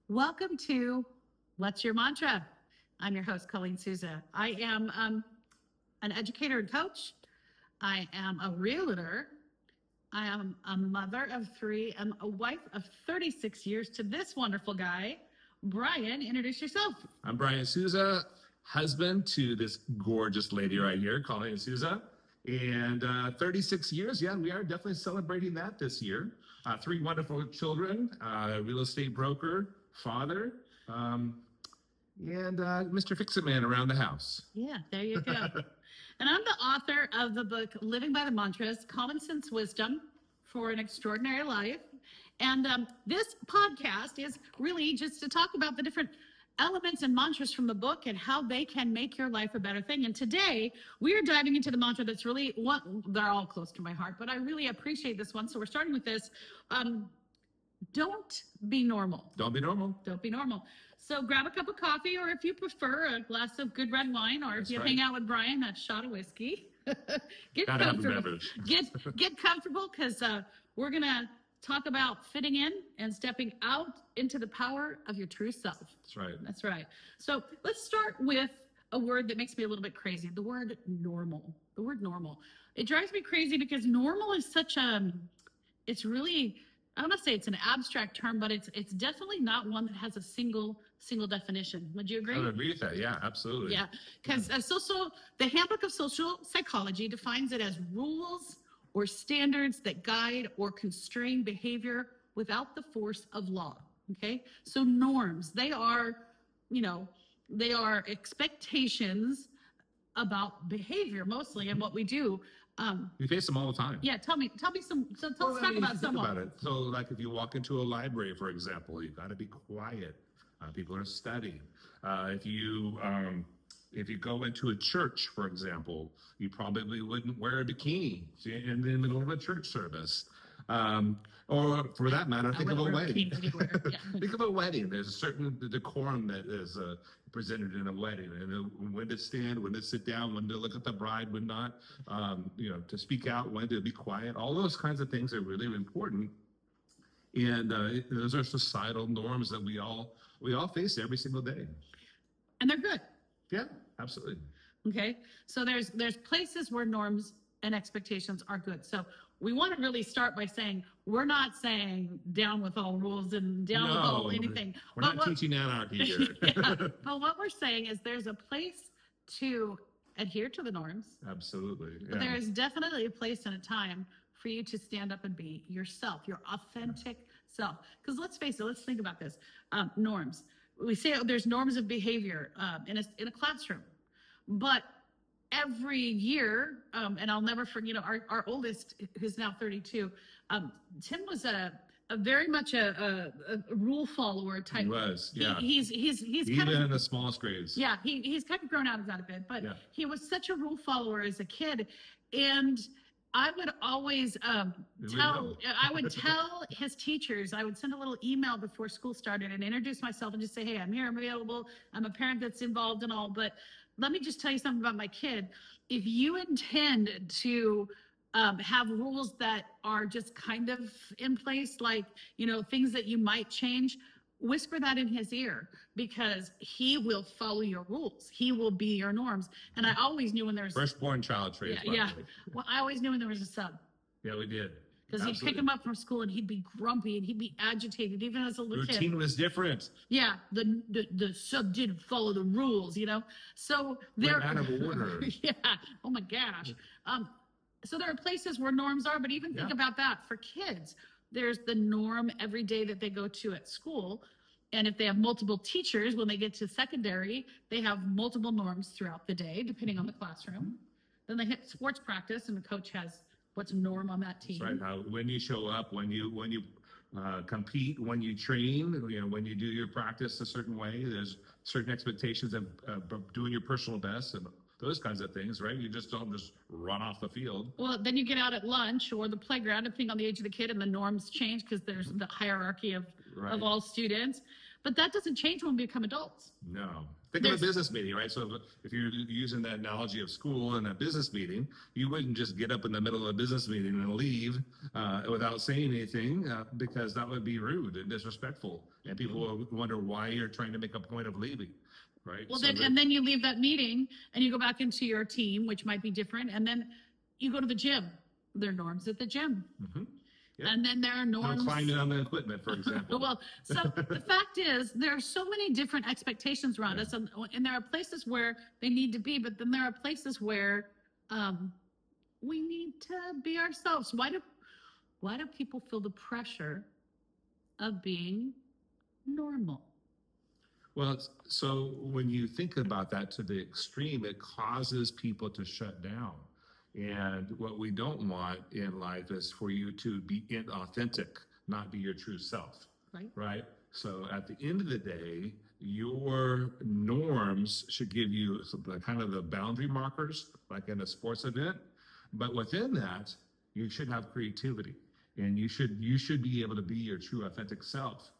Welcome to What's Your Mantra? I'm your host, Colleensouza. I am an educator and coach. I am a realtor. I am a mother of three. I'm a wife of 36 years to this wonderful guy. Brian, introduce yourself. I'm Brian Souza, husband to this gorgeous lady right here, Colleen Souza. And 36 years, yeah, we are definitely celebrating that this year. Three wonderful children, real estate broker, father, and Mr. Fix-It-Man around the house. Yeah, there you go. And I'm the author of the book, Living by the Mantras, Common Sense Wisdom for an Extraordinary Life. And this podcast is really just to talk about the different elements and mantras from the book and how they can make your life a better thing. And today we are diving into the mantra that's really they're all close to my heart, but I really appreciate this one. So we're starting with this. Don't be normal. Don't be normal. Don't be normal. So grab a cup of coffee, or if you prefer, a glass of good red wine, or if you hang out with Brian, a shot of whiskey. Get comfortable. Get comfortable, because we're gonna talk about fitting in and stepping out into the power of your true self. That's right. That's right. So let's start with a word that makes me a little bit crazy. The word normal. The word normal. It drives me crazy because normal is such it's really, I don't want to say it's an abstract term, but it's definitely not one that has a single definition. Would you agree? I would agree with that. Yeah, absolutely. Yeah, because the Handbook of Social Psychology defines it as rules or standards that guide or constrain behavior without the force of law. Okay, so norms, they are expectations about behavior mostly and what we do. We face them all the time. Yeah, tell me some. So let's talk about some. About it. So, like if you walk into a library, for example, you've got to be quiet. People are studying. If you go into a church, for example, you probably wouldn't wear a bikini in the middle of a church service. Or for that matter, think of a wedding. Think of a wedding. There's a certain decorum that is presented in a wedding, and when to stand, when to sit down, when to look at the bride, when not, to speak out, when to be quiet. All those kinds of things are really important. And those are societal norms that we all face every single day. And they're good. Yeah, absolutely. Okay, so there's places where norms and expectations are good. So we want to really start by saying we're not saying down with all rules and down with all anything. We're not teaching anarchy here. Yeah, but what we're saying is there's a place to adhere to the norms. Absolutely. Yeah. But there is definitely a place and a time for you to stand up and be yourself, your authentic self. Because let's face it, let's think about this. Norms. We say there's norms of behavior in a classroom, but every year, and I'll never forget, our oldest, who's now 32, Tim was a very much a rule follower type. He was, yeah. He's even kind of in the smallest grades. Yeah, he's kind of grown out of that a bit, but yeah. He was such a rule follower as a kid, and I would always tell his teachers, I would send a little email before school started and introduce myself and just say, hey, I'm here, I'm available, I'm a parent that's involved and all, but let me just tell you something about my kid. If you intend to have rules that are just kind of in place, like, things that you might change, whisper that in his ear, because he will follow your rules. He will be your norms. And I always knew when there's firstborn child traits. Yeah. Well, I always knew when there was a sub. Yeah, we did. Because he'd pick him up from school and he'd be grumpy and he'd be agitated, even as a little kid. Routine was different. Yeah, the sub didn't follow the rules, So they're out of order. Yeah. Oh my gosh. So there are places where norms are, but even think about that for kids. There's the norm every day that they go to at school. And if they have multiple teachers, when they get to secondary, they have multiple norms throughout the day, depending on the classroom. Then they hit sports practice, and the coach has what's norm on that team. That's right. When you show up, when you compete, when you train, when you do your practice a certain way, there's certain expectations of doing your personal best and those kinds of things, right? You just don't just run off the field. Well, then you get out at lunch or the playground, depending on the age of the kid, and the norms change because there's the hierarchy of all students. But that doesn't change when we become adults. No. Think of a business meeting, right? So if you're using that analogy of school and a business meeting, you wouldn't just get up in the middle of a business meeting and leave without saying anything because that would be rude and disrespectful. And people will wonder why you're trying to make a point of leaving, right? Well, So and then you leave that meeting and you go back into your team, which might be different. And then you go to the gym. There are norms at the gym. Mm-hmm. Yep. And then there are norms. No climbing on the equipment, for example. Well, so the fact is, there are so many different expectations around us, and there are places where they need to be, but then there are places where we need to be ourselves. Why do people feel the pressure of being normal? Well, so when you think about that to the extreme, it causes people to shut down. And what we don't want in life is for you to be inauthentic, not be your true self. Right? So at the end of the day, your norms should give you kind of the boundary markers, like in a sports event. But within that, you should have creativity, and you should be able to be your true authentic self.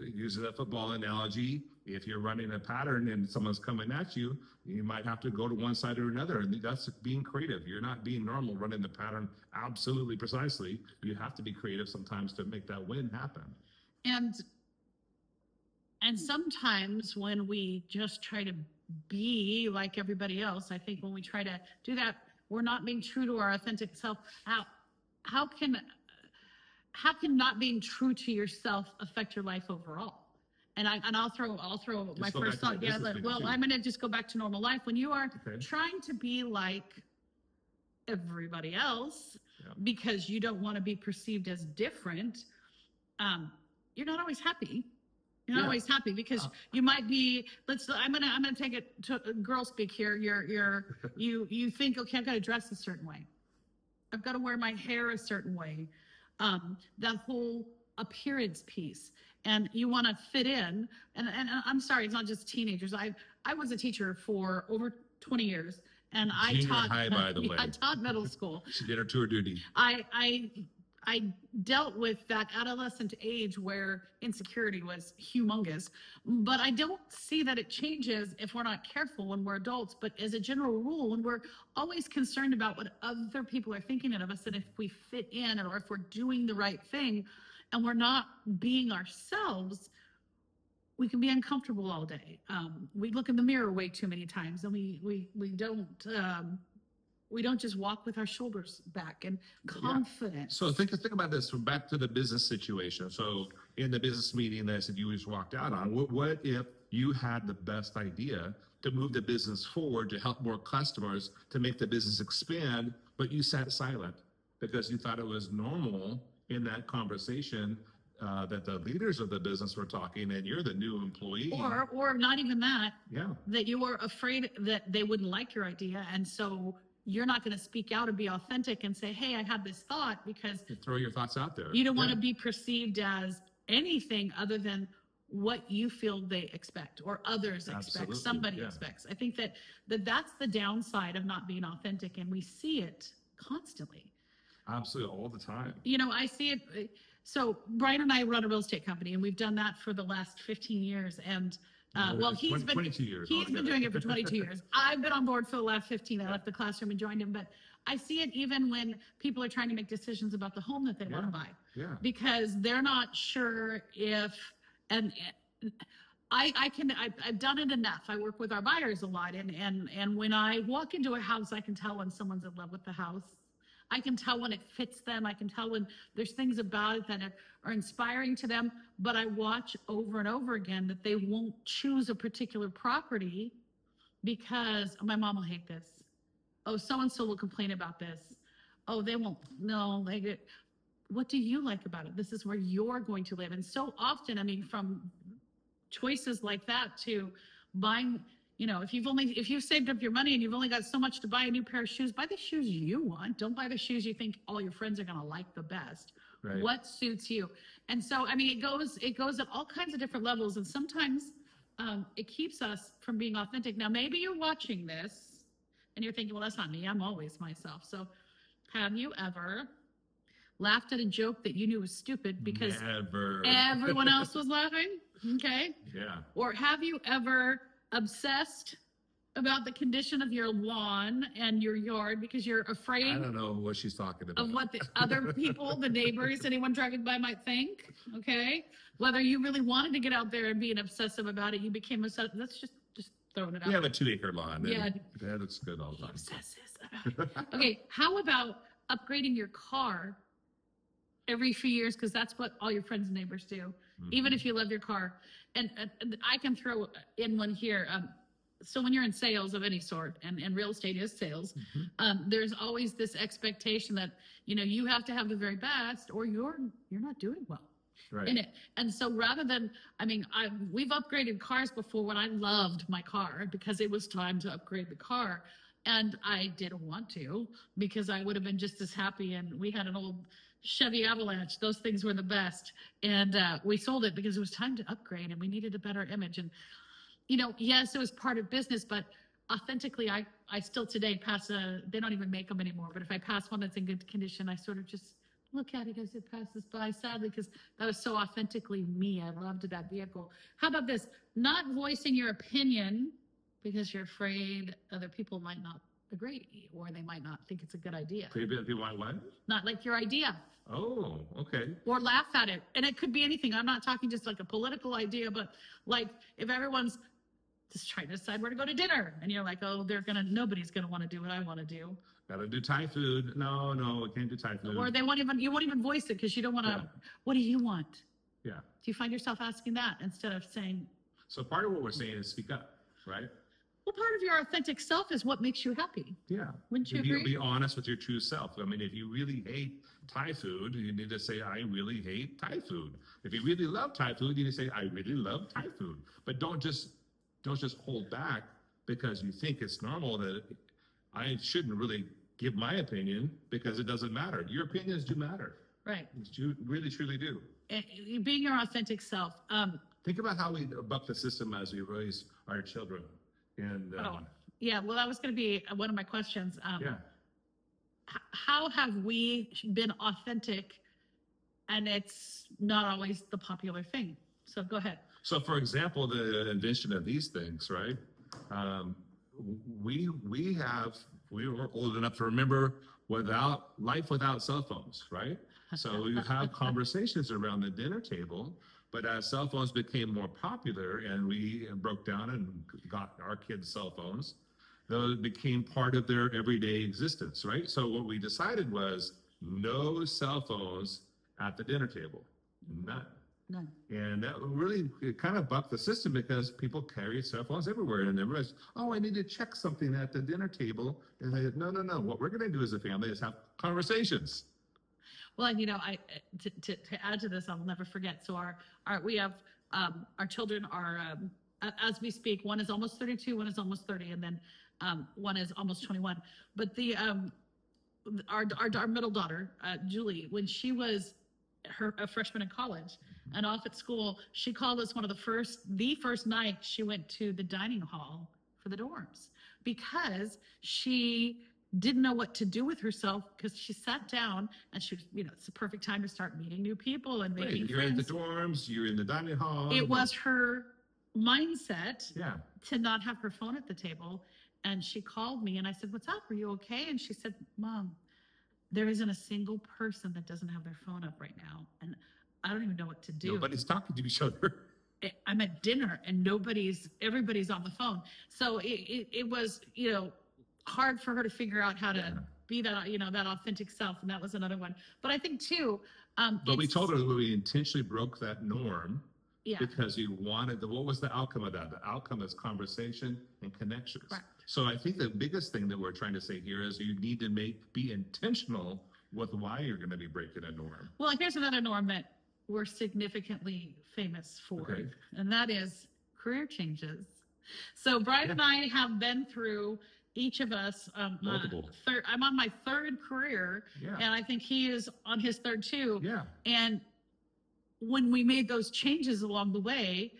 Using a football analogy, if you're running a pattern and someone's coming at you, you might have to go to one side or another, and that's being creative. You're not being normal, running the pattern absolutely precisely. You have to be creative sometimes to make that win happen. And sometimes when we just try to be like everybody else, I think when we try to do that, we're not being true to our authentic self. How can not being true to yourself affect your life overall? And I'll throw my first thought. Yeah, I'm going to just go back to normal life. When you are trying to be like everybody else because you don't want to be perceived as different, you're not always happy. You're not always happy because you might be. I'm gonna take it to girl speak here. You think, okay, I've got to dress a certain way. I've got to wear my hair a certain way. That whole appearance piece, and you want to fit in. And I'm sorry, it's not just teenagers. I was a teacher for over 20 years, and I taught high, by the way. I taught middle school. She did her tour duty. I dealt with that adolescent age where insecurity was humongous, but I don't see that it changes if we're not careful when we're adults. But as a general rule, when we're always concerned about what other people are thinking of us and if we fit in or if we're doing the right thing and we're not being ourselves, we can be uncomfortable all day. We look in the mirror way too many times, and we don't just walk with our shoulders back and confident. So think about this. So back to the business situation. So in the business meeting that I said you just walked out on, what if you had the best idea to move the business forward, to help more customers, to make the business expand, but you sat silent because you thought it was normal in that conversation that the leaders of the business were talking, and you're the new employee. Or not even that. Yeah. That you were afraid that they wouldn't like your idea, and so you're not going to speak out and be authentic and say, hey, I had this thought, because you throw your thoughts out there. You don't want to be perceived as anything other than what you feel they expect or others expect, somebody expects. I think that's the downside of not being authentic, and we see it constantly. Absolutely, all the time. I see it. So Brian and I run a real estate company, and we've done that for the last 15 years. And he's been 22 years. He's been doing it for 22 years. I've been on board for the last 15. I left the classroom and joined him. But I see it even when people are trying to make decisions about the home that they want to buy. Yeah. Because they're not sure if, and I've done it enough. I work with our buyers a lot. And when I walk into a house, I can tell when someone's in love with the house. I can tell when it fits them. I can tell when there's things about it that are inspiring to them. But I watch over and over again that they won't choose a particular property because my mom will hate this. Oh, so-and-so will complain about this. Oh, they won't. No, what do you like about it? This is where you're going to live. And so often, from choices like that to buying, if you've saved up your money and you've only got so much to buy a new pair of shoes, buy the shoes you want. Don't buy the shoes you think all your friends are going to like the best. Right. What suits you? And so, it goes at all kinds of different levels. And sometimes it keeps us from being authentic. Now, maybe you're watching this and you're thinking, well, that's not me. I'm always myself. So have you ever laughed at a joke that you knew was stupid because everyone else was laughing? Okay. Yeah. Or have you ever obsessed about the condition of your lawn and your yard because you're I afraid don't know what she's talking about. of what the other people, the neighbors, anyone driving by might think? Okay. Whether you really wanted to get out there and be an obsessive about it, you became obsessive. That's just throwing it out. We have a 2-acre lawn. And Yeah. that looks good all the time. Obsessive about it. Okay. How about upgrading your car every few years? Because that's what all your friends and neighbors do, even if you love your car. And I can throw in one here. So when you're in sales of any sort, and real estate is sales, there's always this expectation that, you have to have the very best or you're not doing well in it. And so rather than, we've upgraded cars before when I loved my car because it was time to upgrade the car. And I didn't want to because I would have been just as happy. And we had an old Chevy Avalanche. Those things were the best. And we sold it because it was time to upgrade and we needed a better image. And, yes, it was part of business, but authentically, I still today they don't even make them anymore. But if I pass one that's in good condition, I sort of just look at it as it passes by, sadly, because that was so authentically me. I loved that vehicle. How about this? Not voicing your opinion because you're afraid other people might not agree or they might not think it's a good idea. They want what? Not like your idea. Oh, okay. Or laugh at it. And it could be anything. I'm not talking just like a political idea, but like if everyone's just trying to decide where to go to dinner and you're like, oh, nobody's going to want to do what I want to do. Gotta do Thai food. No, we can't do Thai food. Or you won't even voice it because you don't want to, what do you want? Yeah. Do you find yourself asking that instead of saying? So part of what we're saying is speak up, right? Well, part of your authentic self is what makes you happy. Yeah. Wouldn't you agree? Be honest with your true self. If you really hate Thai food, you need to say, I really hate Thai food. If you really love Thai food, you need to say, I really love Thai food. But don't just hold back because you think it's normal that I shouldn't really give my opinion because it doesn't matter. Your opinions do matter. Right. You really, truly do. Being your authentic self. Think about how we buck the system as we raise our children. And yeah, well, that was going to be one of my questions. How have we been authentic and it's not always the popular thing? So go ahead. So for example, the invention of these things, right? We were old enough to remember life without cell phones, right? So you have conversations around the dinner table, but as cell phones became more popular and we broke down and got our kids cell phones, those became part of their everyday existence, right? So what we decided was no cell phones at the dinner table, none. And that really kind of bucked the system because people carry cell phones everywhere and everybody's, oh, I need to check something at the dinner table. And they said, no. What we're going to do as a family is have conversations. Well, and to add to this, I'll never forget. So we have our children are as we speak. One is almost 32, one is almost 30, and then one is almost 21. But our middle daughter, Julie, when she was a freshman in college and off at school, she called us the first night she went to the dining hall for the dorms because she didn't know what to do with herself because she sat down and she was, it's the perfect time to start meeting new people and making friends. You're in the dorms, you're in the dining hall. It was her mindset to not have her phone at the table. And she called me and I said, what's up? Are you okay? And she said, Mom, there isn't a single person that doesn't have their phone up right now. And I don't even know what to do. Nobody's talking to each other. I'm at dinner and everybody's on the phone. So it was, hard for her to figure out how to be that, that authentic self. And that was another one. But I think too, but we told her that we intentionally broke that norm because we wanted what was the outcome of that? The outcome is conversation and connections. Correct. So I think the biggest thing that we're trying to say here is you need to be intentional with why you're going to be breaking a norm. Well, here's another norm that we're significantly famous for, and that is career changes. So Brian and I have been through, each of us, multiple. I'm on my third career, and I think he is on his third too. Yeah. And when we made those changes along the way,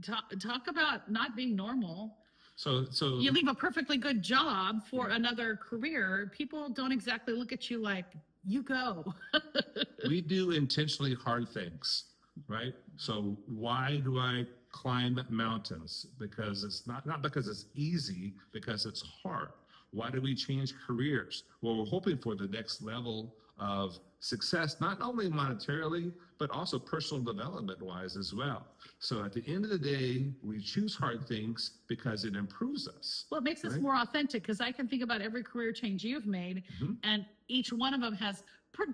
talk about not being normal. So you leave a perfectly good job for another career. People don't exactly look at you like, you go. We do intentionally hard things. right? So why do I climb mountains? Because it's not because it's easy, because it's hard. Why do we change careers? Well, we're hoping for the next level of success, not only monetarily, but also personal development wise as well. So at the end of the day, we choose hard things because it improves us. Well, it makes us Right. more authentic, because I can think about every career change you've made, and each one of them has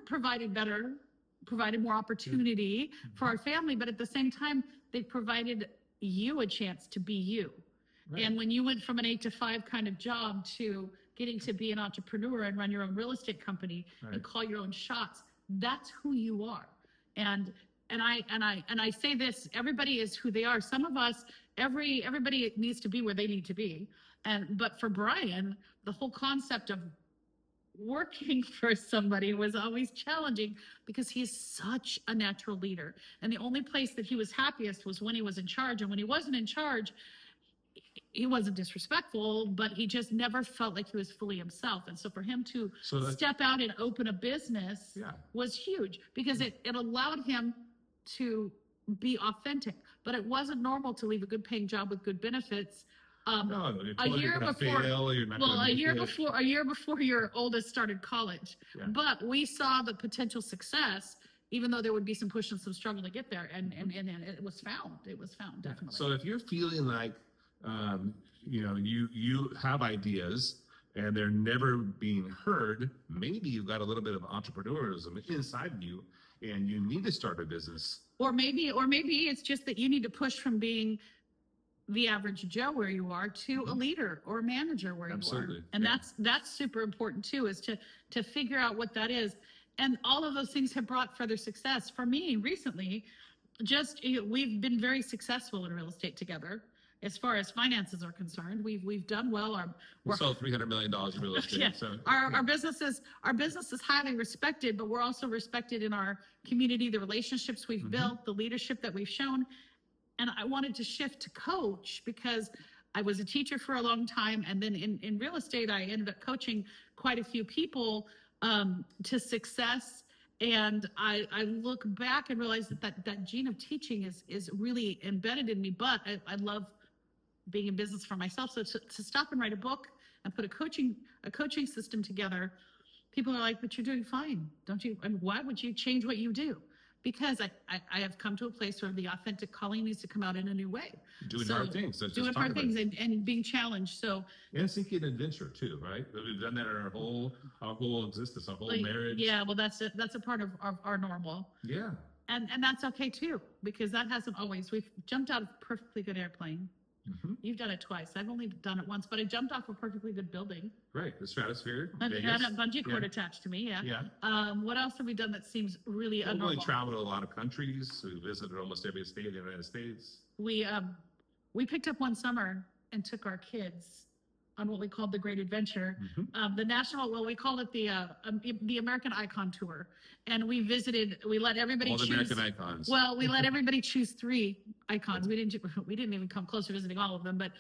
provided more opportunity for our family, but at the same time, they've provided you a chance to be you. Right. And when you went from an 8 to 5 kind of job to getting to be an entrepreneur and run your own real estate company Right. and call your own shots, that's who you are. And I say this, everybody is who they are. Some of us, everybody needs to be where they need to be. But for Brian, the whole concept of working for somebody was always challenging, because he's such a natural leader. And the only place that he was happiest was when he was in charge. And when he wasn't in charge, he wasn't disrespectful, but he just never felt like he was fully himself. And so for him to step out and open a business was huge, because it allowed him to be authentic. But it wasn't normal to leave a good paying job with good benefits. No, A year before, a a year before your oldest started college. Yeah. But we saw the potential success, even though there would be some push and some struggle to get there. And it was found. It was found, definitely. So if you're feeling like, you have ideas and they're never being heard, maybe you've got a little bit of entrepreneurism inside you and you need to start a business. Or maybe it's just that you need to push from being the average Joe where you are to a leader or a manager where Absolutely. you are. And that's super important too, is to figure out what that is. And all of those things have brought further success. For me recently, we've been very successful in real estate together. As far as finances are concerned, we've done well. We sold $300 million in real estate. Yeah. So Our business is highly respected, but we're also respected in our community, the relationships we've built, the leadership that we've shown. And I wanted to shift to coach, because I was a teacher for a long time. And then in real estate, I ended up coaching quite a few people to success. And I look back and realize that gene of teaching is really embedded in me, but I love being in business for myself. So to stop and write a book and put a coaching system together, people are like, but you're doing fine, don't you? And why would you change what you do? Because I have come to a place where the authentic Colleen needs to come out in a new way. Doing hard things. Doing hard things and being challenged. So and seeking adventure too, right? We've done that in our whole existence, our whole marriage. Yeah, well, that's a part of our normal. Yeah. And that's okay too, because that hasn't always. We've jumped out of a perfectly good airplane. You've done it twice. I've only done it once, but I jumped off a perfectly good building. Right, the stratosphere. And had a bungee cord attached to me. Yeah. What else have we done that seems really abnormal? We traveled a lot of countries. We visited almost every state in the United States. We picked up one summer and took our kids on what we called the Great Adventure, we called it the American Icon Tour. And we let everybody all the choose. American icons. Well, we let everybody choose 3 icons. We didn't even come close to visiting all of them, but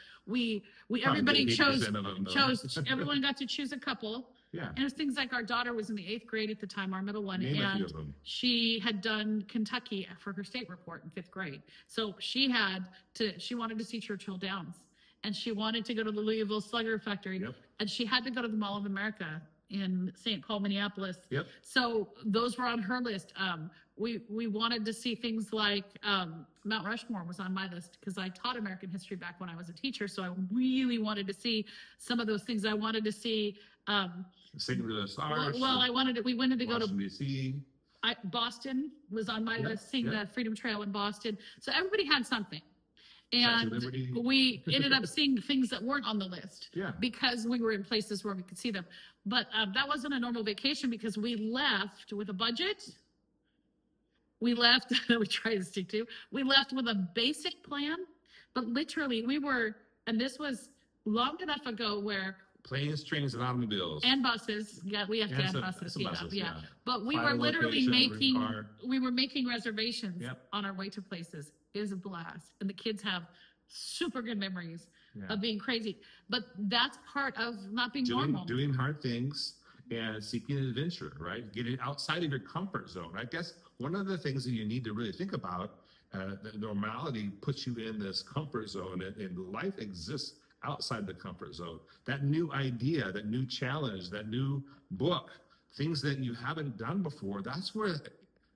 everybody chose, everyone got to choose a couple. Yeah. And it was things like, our daughter was in the 8th grade at the time, our middle one, Name a few and of them. she had done Kentucky for her state report in 5th grade. So she wanted to see Churchill Downs. And she wanted to go to the Louisville Slugger Factory. Yep. And she had to go to the Mall of America in St. Paul, Minneapolis. Yep. So those were on her list. We wanted to see things like Mount Rushmore was on my list, because I taught American history back when I was a teacher. So I really wanted to see some of those things. I wanted to see St. Louis Stars. We wanted to go to D.C. Boston was on my list, seeing the Freedom Trail in Boston. So everybody had something. And we ended up seeing things that weren't on the list because we were in places where we could see them. But that wasn't a normal vacation, because we left with a budget. We left with a basic plan, but literally and this was long enough ago where planes, trains, and automobiles. And buses. Yeah, we have to add buses. Yeah. But we Final were literally location, making reservations on our way to places. It was a blast. And the kids have super good memories of being crazy. But that's part of not being normal. Doing hard things and seeking adventure, right? Getting outside of your comfort zone. I guess one of the things that you need to really think about, that normality puts you in this comfort zone, and life exists outside the comfort zone. That new idea, that new challenge, that new book, things that you haven't done before, that's where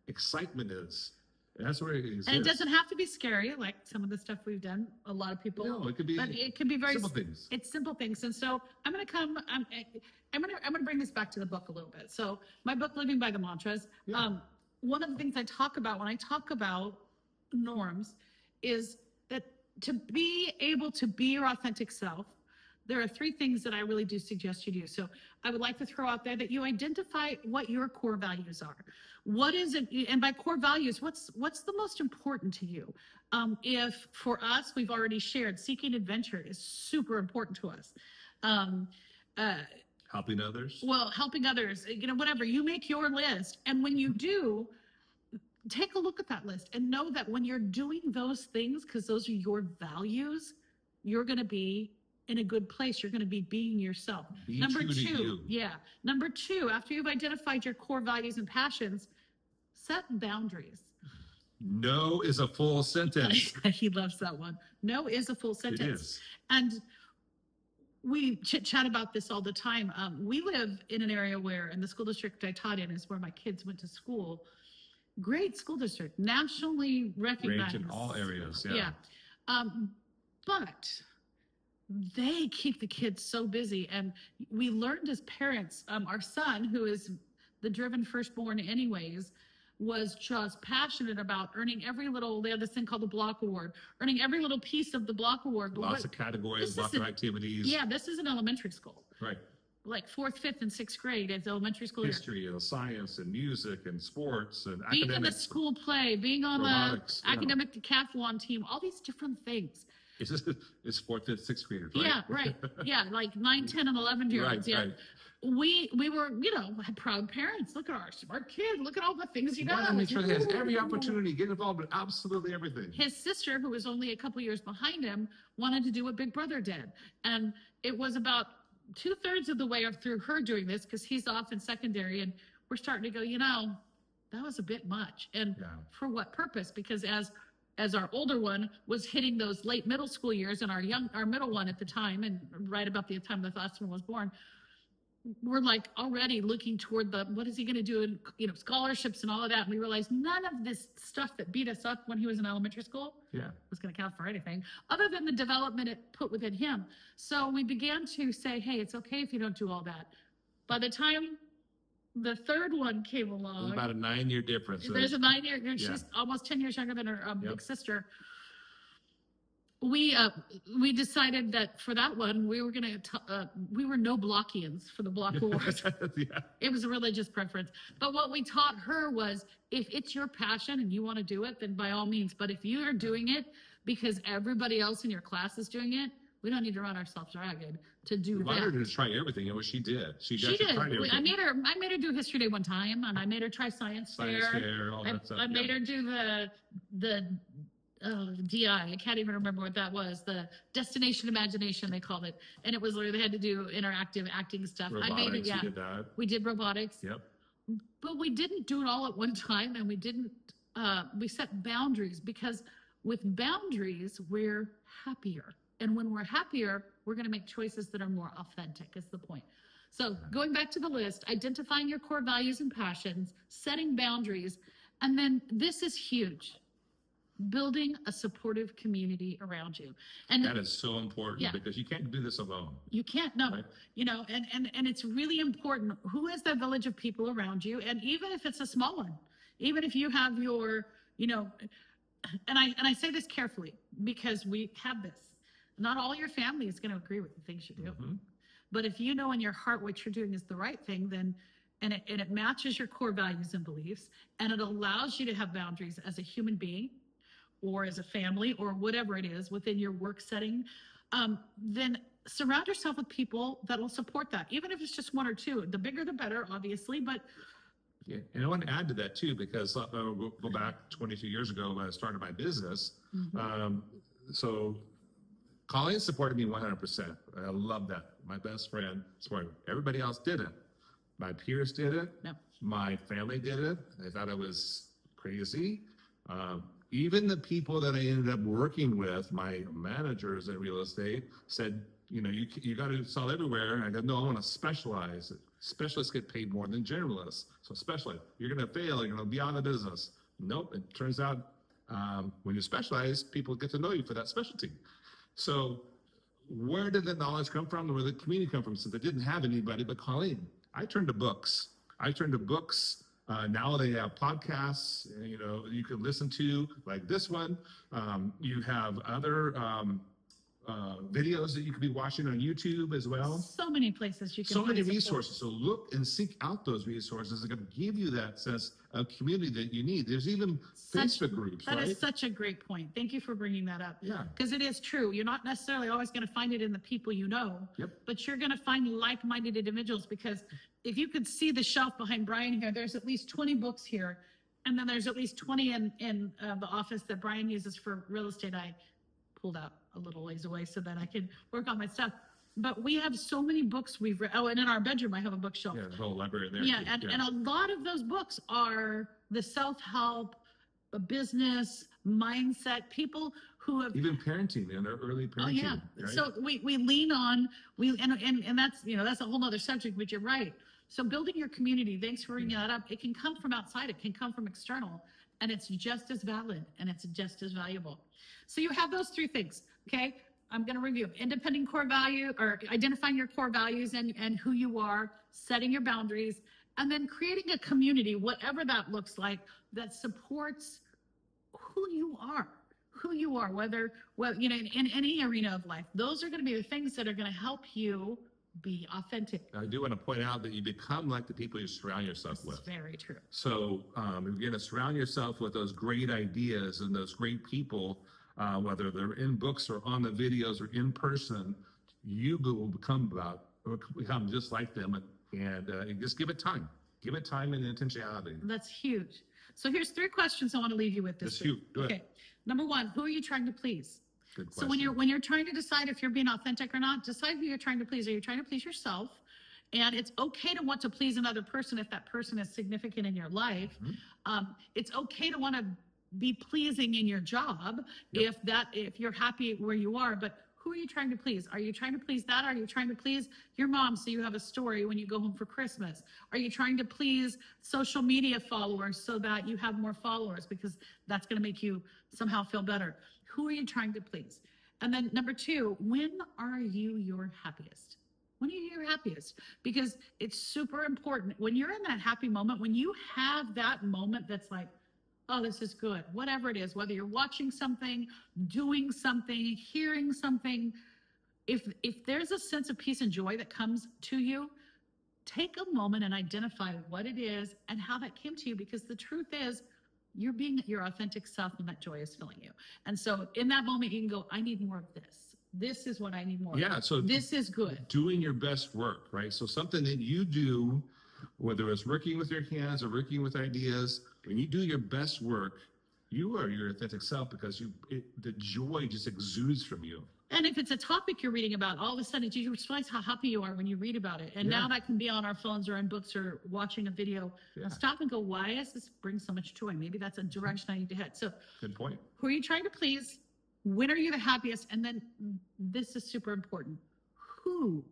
excitement is. That's where it exists. And it doesn't have to be scary, like some of the stuff we've done. A lot of people. No, it could be. But it can be very simple things. It's simple things. And so I'm gonna bring this back to the book a little bit. So my book, Living by the Mantras. Yeah. One of the things I talk about when I talk about norms is that to be able to be your authentic self, there are 3 things that I really do suggest you do. So I would like to throw out there that you identify what your core values are. What is it? And by core values, what's the most important to you? If for us, we've already shared, seeking adventure is super important to us. Helping others. Well, helping others, whatever, you make your list. And when you do, take a look at that list and know that when you're doing those things, because those are your values, you're going to be in a good place. You're going to be being yourself. Be Number true to 2, you. yeah. Number 2, after you've identified your core values and passions, set boundaries. No is a full sentence. He loves that one. No is a full sentence. It is. And we chit-chat about this all the time. We live in an area where, in the school district I taught in, is where my kids went to school. Great school district, nationally recognized. Ranked in all areas, yeah. Yeah. But they keep the kids so busy. And we learned as parents, our son, who is the driven firstborn anyways, was just passionate about earning every little, they have this thing called the block award, earning every little piece of the block award. But Lots of categories, lots of activities. Yeah, this is an elementary school. Right. Like 4th, 5th, and 6th grade as elementary school year. History and science and music and sports and Being in the academics. school play, being on robotics, the academic decathlon team, all these different things. It's 4th, 5th, 6th graders, right? Yeah, right. Yeah, like 9, 10, and 11-year-olds. Right, Yeah. right. We were, proud parents. Look at our smart kid. Look at all the things he You want to does. make sure he has every opportunity to get involved in absolutely everything. His sister, who was only a couple years behind him, wanted to do what Big Brother did. And it was about 2/3 of the way up through her doing this, because he's off in secondary, and we're starting to go, that was a bit much. And Yeah. for what purpose? Because as our older one was hitting those late middle school years, and our middle one at the time, and right about the time the last one was born, we're like already looking toward what is he going to do in, scholarships and all of that. And we realized none of this stuff that beat us up when he was in elementary school Yeah. was going to count for anything other than the development it put within him. So we began to say, hey, it's okay if you don't do all that. By the time the 3rd one came along, There's about a 9-year difference. there's a 9-year, Yeah. she's almost 10 years younger than her Yep. big sister. We decided that for that one, we were no blockians for the block awards. Yeah. It was a religious preference. But what we taught her was, if it's your passion and you want to do it, then by all means. But if you are doing it because everybody else in your class is doing it, we don't need to run ourselves ragged to do We wanted that. her to try everything, and what she did. She She did. tried everything. I made her do history day one time, and I made her try science fair. all that stuff. I made her do the DI. I can't even remember what that was. The destination imagination, they called it. And it was where they had to do interactive acting stuff. Robotics, I made it, yeah. we did that. We did robotics. Yep. But we didn't do it all at one time, and we set boundaries, because with boundaries, we're happier. And when we're happier, we're going to make choices that are more authentic, is the point. So going back to the list, identifying your core values and passions, setting boundaries, and then this is huge, building a supportive community around you. And That is so important, Yeah. because you can't do this alone. you can't know, Right. and it's really important. Who is that village of people around you? And even if it's a small one, even if you have your, and I say this carefully, because we have this. Not all your family is going to agree with the things you do. Mhm. But if you know in your heart what you're doing is the right thing, then and it matches your core values and beliefs, and it allows you to have boundaries as a human being, or as a family, or whatever it is within your work setting, then surround yourself with people that will support that, even if it's just 1 or 2. The bigger, the better, obviously, but Yeah. And I want to add to that too, because we'll go back 22 years ago when I started my business. So Colleen supported me 100%. I love that. My best friend supported me. Everybody else didn't. My peers did it. No. My family did it. They thought I was crazy. Even the people that I ended up working with, my managers in real estate, said, you know, you got to sell everywhere. And I go, no, I want to specialize. Specialists get paid more than generalists. So specialize. You're going to fail. You're going to be out of business. Nope. It turns out when you specialize, people get to know you for that specialty. So where did the knowledge come from? Where did the community come from? Since I didn't have anybody but Colleen, I turned to books. Now they have podcasts, you know, you can listen to, like this one. You have other videos that you could be watching on YouTube as well. So many places you can So find many support. resources. So look and seek out those resources that can give you that sense of community that you need. There's even Facebook groups, That right? is such a great point. Thank you for bringing that up. Yeah. Because it is true. You're not necessarily always going to find it in the people you know, Yep. but you're going to find like-minded individuals, because if you could see the shelf behind Brian here, there's at least 20 books here. And then there's at least 20 in the office that Brian uses for real estate. I pulled out a little ways away so that I can work on my stuff. But we have so many books we've read. Oh, and in our bedroom, I have a bookshelf. Yeah, the whole library there. Yeah, too. and a lot of those books are the self-help, business, mindset, people who have. Even parenting in their early parenting. Oh yeah. Right? So we lean on, and that's, you know, that's a whole nother subject, but you're right. So building your community, thanks for bringing that up. It can come from outside, it can come from external, and it's just as valid and it's just as valuable. So you have those three things, okay? I'm going to review independent core value, or identifying your core values and who you are, setting your boundaries, and then creating a community, whatever that looks like, that supports who you are, whether, well, you know, in any arena of life. Those are going to be the things that are going to help you be authentic. I do want to point out that you become like the people you surround yourself with. It's very true. So you're going to surround yourself with those great ideas and those great people, whether they're in books or on the videos or in person. You will become just like them, and just give it time. Give it time and intentionality. That's huge. So here's 3 questions I want to leave you with this That's week. huge. Go ahead. Okay. Number 1, who are you trying to please? Good So question. when you're trying to decide if you're being authentic or not, decide who you're trying to please. Are you trying to please yourself? And it's okay to want to please another person if that person is significant in your life. It's okay to want to be pleasing in your job Yep. if you're happy where you are. But who are you trying to please? Are you trying to please that? Are you trying to please your mom so you have a story when you go home for Christmas? Are you trying to please social media followers so that you have more followers, because that's going to make you somehow feel better? Who are you trying to please? And then number 2, when are you your happiest? When are you your happiest? Because it's super important. When you're in that happy moment, when you have that moment that's like, oh, this is good, whatever it is, whether you're watching something, doing something, hearing something, if there's a sense of peace and joy that comes to you, take a moment and identify what it is and how that came to you, because the truth is, you're being your authentic self when that joy is filling you. And so in that moment, you can go, I need more of this. This is what I need more of. Yeah, so This is good. doing your best work, right? So something that you do, whether it's working with your hands or working with ideas, when you do your best work, you are your authentic self, because the joy just exudes from you. And if it's a topic you're reading about, all of a sudden you realize how happy you are when you read about it. And Yeah. now that can be on our phones or in books or watching a video. Yeah. Stop and go, why does this bring so much joy? Maybe that's a direction I need to head. So Good point. who are you trying to please? When are you the happiest? And then this is super important. Who,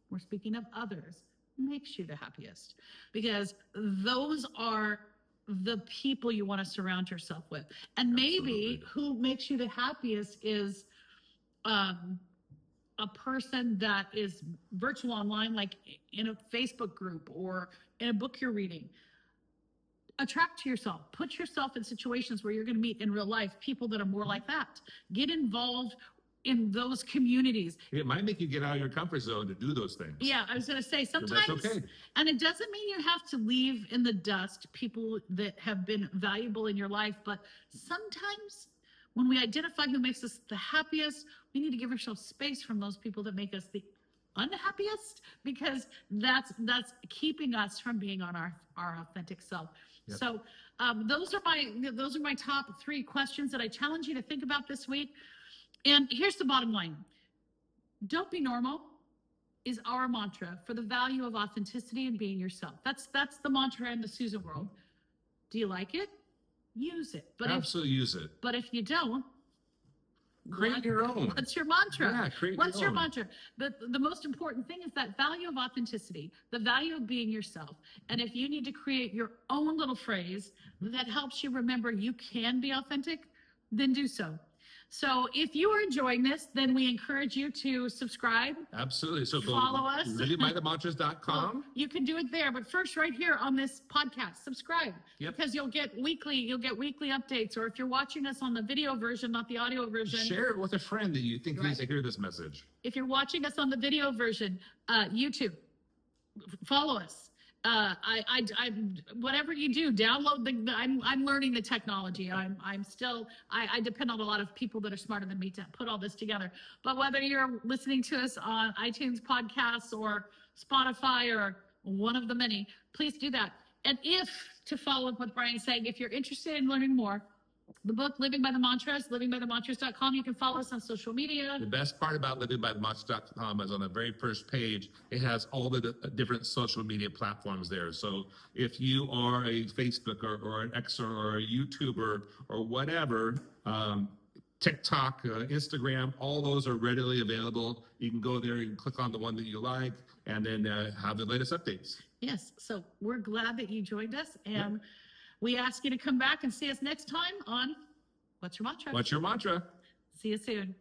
we're speaking of others, makes you the happiest? Because those are the people you want to surround yourself with. And maybe Absolutely. who makes you the happiest is a person that is virtual online, like in a Facebook group or in a book you're reading. Attract to yourself. Put yourself in situations where you're going to meet in real life people that are more like that. Get involved in those communities. It might make you get out of your comfort zone to do those things. Yeah, I was going to say So sometimes, that's okay. and it doesn't mean you have to leave in the dust people that have been valuable in your life, but sometimes when we identify who makes us the happiest, we need to give ourselves space from those people that make us the unhappiest, because that's keeping us from being on our authentic self. Yep. So those are my top 3 questions that I challenge you to think about this week. And here's the bottom line. Don't be normal. is our mantra for the value of authenticity and being yourself. That's the mantra in the Souza world. Do you like it? Use it. But Absolutely use it. But if you don't, Create your own. What's your mantra? Yeah, create What's your your own. mantra? But the most important thing is that value of authenticity, the value of being yourself. And if you need to create your own little phrase that helps you remember you can be authentic, then do so. So if you are enjoying this, then we encourage you to subscribe. Absolutely. So go Follow us. livingbythemantras.com. Well, you can do it there, but first right here on this podcast, subscribe. Yep. Because you'll get weekly updates. Or if you're watching us on the video version, not the audio version. Share it with a friend that you think needs to hear this message. If you're watching us on the video version, YouTube, follow us. Whatever you do, download I'm learning the technology. I depend on a lot of people that are smarter than me to put all this together. But whether you're listening to us on iTunes podcasts or Spotify or one of the many, please do that. And to follow up what Brian's saying, if you're interested in learning more, the book, Living by the Mantras, livingbythemantras.com. You can follow us on social media. The best part about livingbythemantras.com is on the very first page, it has all the different social media platforms there. So if you are a Facebook or an Xer or a YouTuber or whatever, TikTok, Instagram, all those are readily available. You can go there and click on the one that you like and then have the latest updates. Yes. So we're glad that you joined us. And we ask you to come back and see us next time on What's Your Mantra? What's your mantra? See you soon.